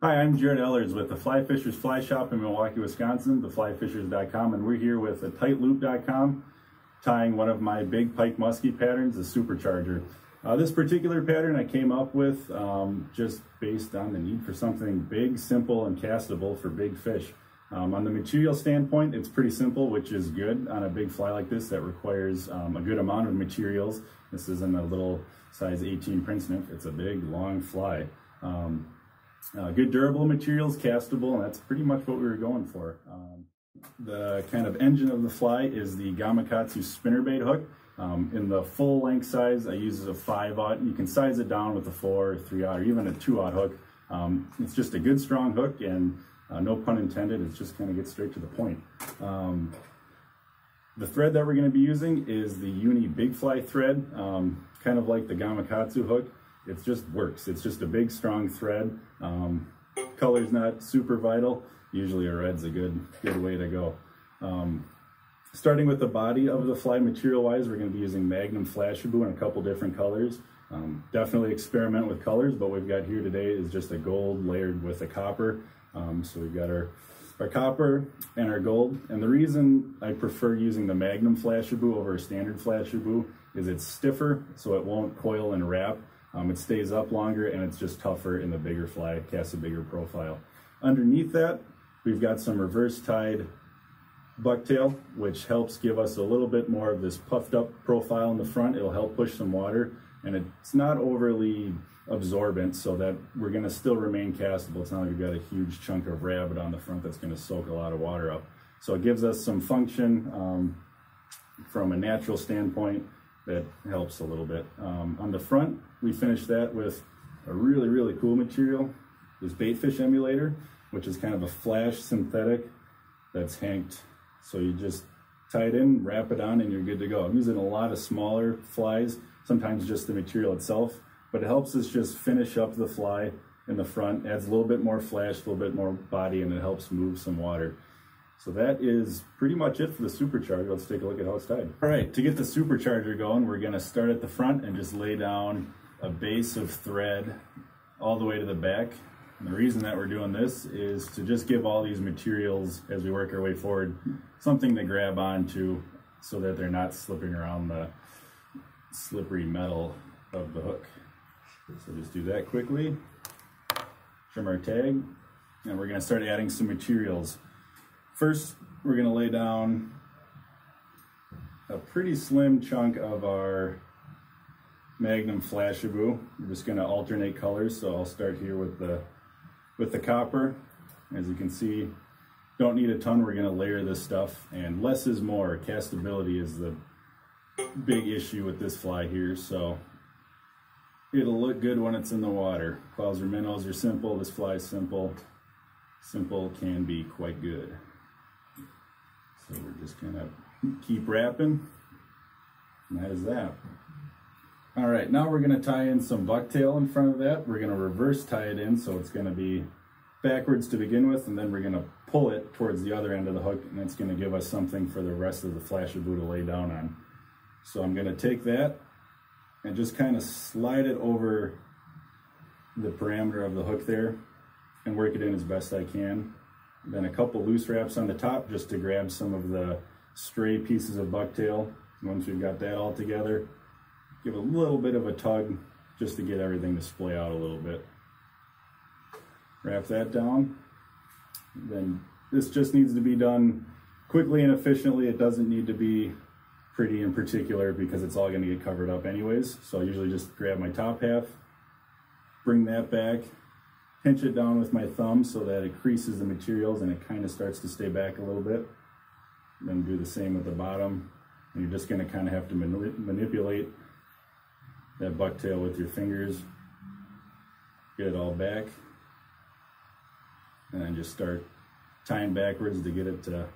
Hi, I'm Jared Ehlers with the Fly Fishers Fly Shop in Milwaukee, Wisconsin, theflyfishers.com, and we're here with tightloop.com, tying one of my big Pike Musky patterns, the Supercharger. This particular pattern I came up with just based on the need for something big, simple, and castable for big fish. On the material standpoint, it's pretty simple, which is good on a big fly like this that requires a good amount of materials. This isn't a little size 18 print sniff, it's a big, long fly. Good durable materials, castable, and that's pretty much what we were going for. The kind of engine of the fly is the Gamakatsu spinnerbait hook. In the full length size, I use a 5/0. You can size it down with a 4, 3/0, or even a 2/0 hook. It's just a good strong hook, and no pun intended, it just kind of gets straight to the point. The thread that we're going to be using is the Uni Big Fly thread, kind of like the Gamakatsu hook. It just works. It's just a big, strong thread. Color's not super vital. Usually a red's a good way to go. Starting with the body of the fly material-wise, we're going to be using Magnum Flashabou in a couple different colors. Definitely experiment with colors, but what we've got here today is just a gold layered with a copper. So we've got our copper and our gold. And the reason I prefer using the Magnum Flashabou over a standard Flashabou is it's stiffer, so it won't coil and wrap. It stays up longer, and it's just tougher in the bigger fly, casts a bigger profile. Underneath that, we've got some reverse tied bucktail, which helps give us a little bit more of this puffed up profile in the front. It'll help push some water, and it's not overly absorbent, so that we're gonna still remain castable. It's not like we've got a huge chunk of rabbit on the front that's gonna soak a lot of water up. So it gives us some function from a natural standpoint that helps a little bit. On the front, we finished that with a really cool material, this baitfish emulator, which is kind of a flash synthetic that's hanked. So you just tie it in, wrap it on, and you're good to go. I'm using a lot of smaller flies, sometimes just the material itself, but it helps us just finish up the fly in the front, adds a little bit more flash, a little bit more body, and it helps move some water. So that is pretty much it for the Supercharger. Let's take a look at how it's tied. All right, to get the Supercharger going, we're gonna start at the front and just lay down a base of thread all the way to the back. And the reason that we're doing this is to just give all these materials, as we work our way forward, something to grab onto so that they're not slipping around the slippery metal of the hook. So just do that quickly, trim our tag, and we're gonna start adding some materials. First, we're gonna lay down a pretty slim chunk of our Magnum Flashabou. We're just gonna alternate colors, so I'll start here with the copper. As you can see, don't need a ton. We're gonna layer this stuff, and less is more. Castability is the big issue with this fly here, so it'll look good when it's in the water. Claws or minnows are simple. This fly is simple. Simple can be quite good. So we're just gonna keep wrapping, and that is that. All right, now we're gonna tie in some bucktail in front of that. We're gonna reverse tie it in, so it's gonna be backwards to begin with, and then we're gonna pull it towards the other end of the hook, and that's gonna give us something for the rest of the Flashabou to lay down on. So I'm gonna take that and just kind of slide it over the parameter of the hook there and work it in as best I can. Then a couple loose wraps on the top just to grab some of the stray pieces of bucktail. Once we've got that all together, give a little bit of a tug just to get everything to splay out a little bit. Wrap that down. Then this just needs to be done quickly and efficiently. It doesn't need to be pretty in particular because it's all going to get covered up anyways. So I usually just grab my top half, bring that back, pinch it down with my thumb so that it creases the materials and it kind of starts to stay back a little bit. Then do the same with the bottom. And you're just going to kind of have to manipulate that bucktail with your fingers, get it all back, and then just start tying backwards to get it to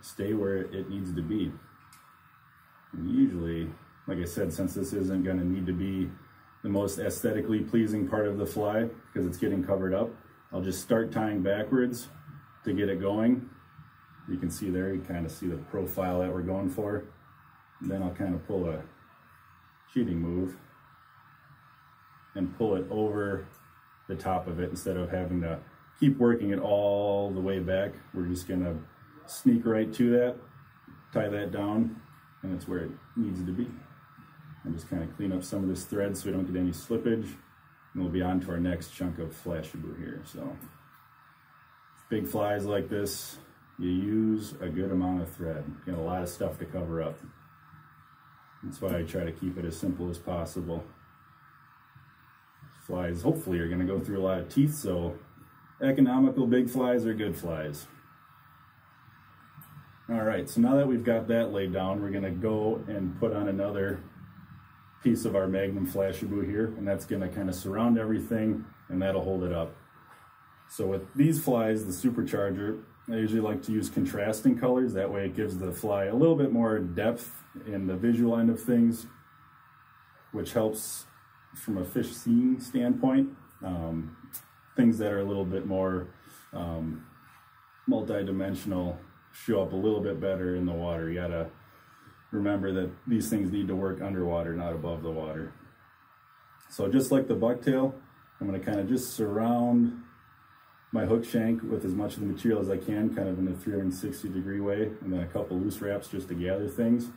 stay where it needs to be. And usually, like I said, since this isn't going to need to be the most aesthetically pleasing part of the fly because it's getting covered up, I'll just start tying backwards to get it going. You can see there, you kind of see the profile that we're going for. And then I'll kind of pull a cheating move and pull it over the top of it instead of having to keep working it all the way back. We're just gonna sneak right to that, tie that down, and it's where it needs to be. And just kind of clean up some of this thread so we don't get any slippage. And we'll be on to our next chunk of Flashabou here. So big flies like this, you use a good amount of thread. You got a lot of stuff to cover up. That's why I try to keep it as simple as possible. Flies hopefully are going to go through a lot of teeth, so economical big flies are good flies. All right, so now that we've got that laid down, we're going to go and put on another piece of our Magnum Flashabou here, and that's going to kind of surround everything, and that'll hold it up. So with these flies, the Supercharger, I usually like to use contrasting colors. That way it gives the fly a little bit more depth in the visual end of things, which helps from a fish seeing standpoint. Things that are a little bit more multi-dimensional show up a little bit better in the water. You gotta remember that these things need to work underwater, not above the water. So just like the bucktail, I'm gonna kind of just surround my hook shank with as much of the material as I can, kind of in a 360-degree way, and then a couple loose wraps just to gather things.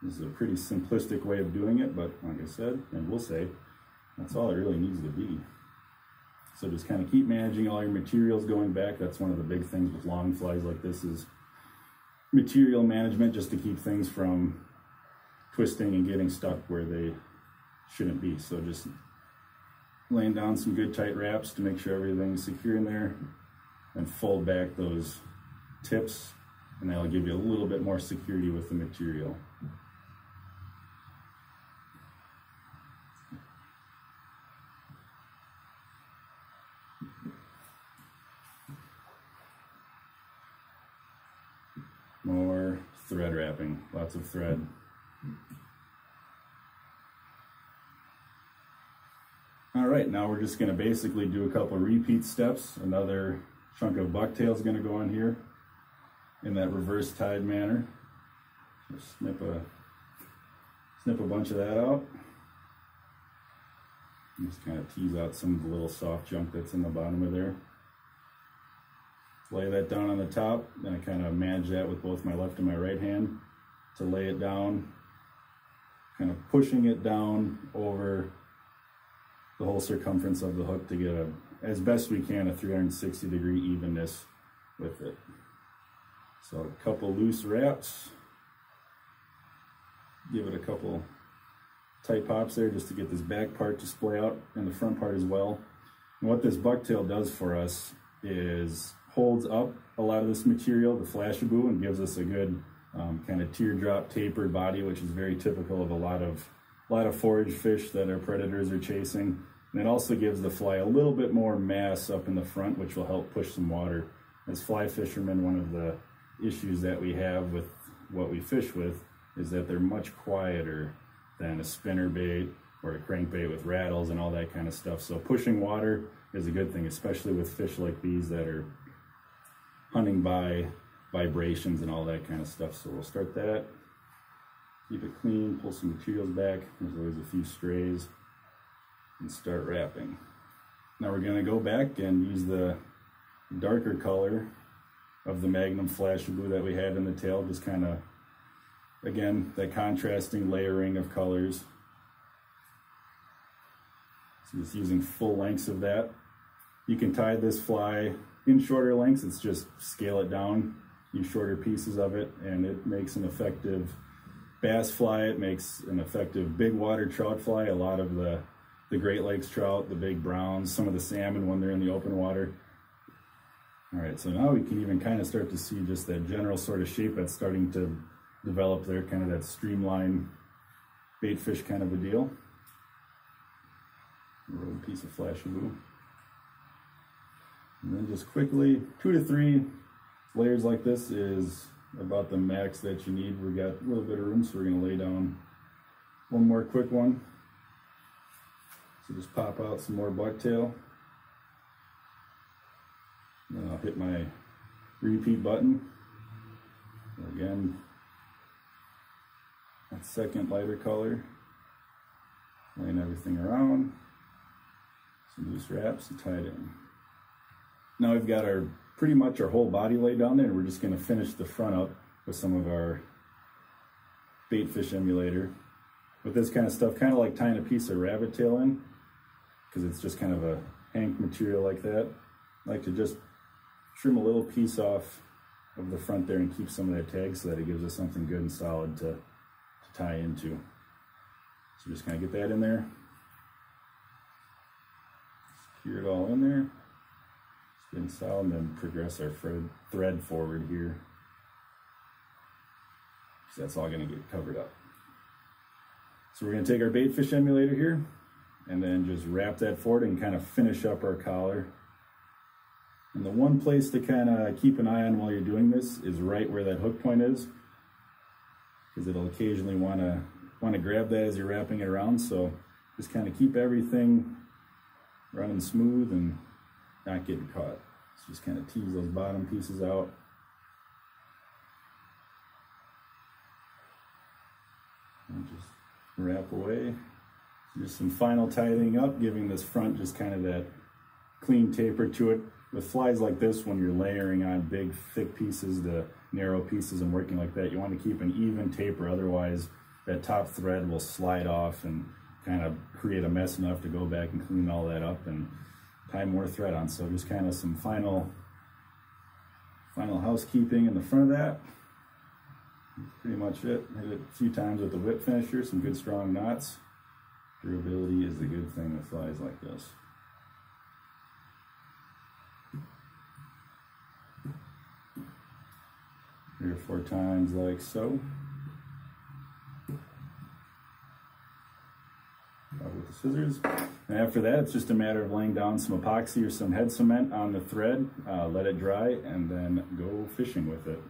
This is a pretty simplistic way of doing it, but like I said, and we'll say, that's all it really needs to be. So just kind of keep managing all your materials going back. That's one of the big things with long flies like this is material management, just to keep things from twisting and getting stuck where they shouldn't be. So just laying down some good tight wraps to make sure everything's secure in there, and fold back those tips, and that'll give you a little bit more security with the material. More thread wrapping, lots of thread. All right, now we're just gonna basically do a couple of repeat steps. Another chunk of bucktail is gonna go on here in that reverse tied manner. Just snip a bunch of that out. And just kind of tease out some of the little soft junk that's in the bottom of there. Lay that down on the top, then I kind of manage that with both my left and my right hand to lay it down, kind of pushing it down over the whole circumference of the hook to get as best we can, a 360-degree evenness with it. So a couple loose wraps, give it a couple tight pops there just to get this back part to splay out and the front part as well. And what this bucktail does for us is holds up a lot of this material, the Flashabou, and gives us a good kind of teardrop tapered body, which is very typical of a lot of forage fish that our predators are chasing. And it also gives the fly a little bit more mass up in the front, which will help push some water. As fly fishermen, one of the issues that we have with what we fish with is that they're much quieter than a spinner bait or a crankbait with rattles and all that kind of stuff. So pushing water is a good thing, especially with fish like these that are hunting by vibrations and all that kind of stuff. So we'll start that, keep it clean, pull some materials back. There's always a few strays, and start wrapping. Now we're gonna go back and use the darker color of the Magnum Flashabou that we had in the tail, just kind of, again, that contrasting layering of colors. So just using full lengths of that. You can tie this fly in shorter lengths, it's just scale it down, use shorter pieces of it, and it makes an effective bass fly. It makes an effective big water trout fly. A lot of the Great Lakes trout, the big browns, some of the salmon when they're in the open water. All right, so now we can even kind of start to see just that general sort of shape that's starting to develop there, kind of that streamlined bait fish kind of a deal. Roll a piece of Flashabou. And then just quickly, 2 to 3 layers like this is about the max that you need. We got a little bit of room, so we're gonna lay down one more quick one. So just pop out some more bucktail. Then I'll hit my repeat button. Again, that second lighter color, laying everything around. Some loose wraps and tie it in. Now we've got our pretty much our whole body laid down there, and we're just going to finish the front up with some of our bait fish emulator. With this kind of stuff, kind of like tying a piece of rabbit tail in, because it's just kind of a hank material like that. I like to just trim a little piece off of the front there and keep some of that tag so that it gives us something good and solid to tie into. So just kind of get that in there. Secure it all in there. It's good and solid, and then progress our thread forward here. So that's all going to get covered up. So we're going to take our bait fish emulator here and then just wrap that forward and kind of finish up our collar. And the one place to kind of keep an eye on while you're doing this is right where that hook point is, because it'll occasionally want to grab that as you're wrapping it around. So just kind of keep everything running smooth and not getting caught. So just kind of tease those bottom pieces out. And just wrap away. Just some final tightening up, giving this front just kind of that clean taper to it. With flies like this, when you're layering on big thick pieces to narrow pieces and working like that, you want to keep an even taper, otherwise that top thread will slide off and kind of create a mess enough to go back and clean all that up and tie more thread on. So just kind of some final housekeeping in the front of that. That's pretty much it. Hit it a few times with the whip finisher, some good strong knots. Durability is the good thing with flies like this. Three or four times like so. With the scissors. And after that, it's just a matter of laying down some epoxy or some head cement on the thread, let it dry, and then go fishing with it.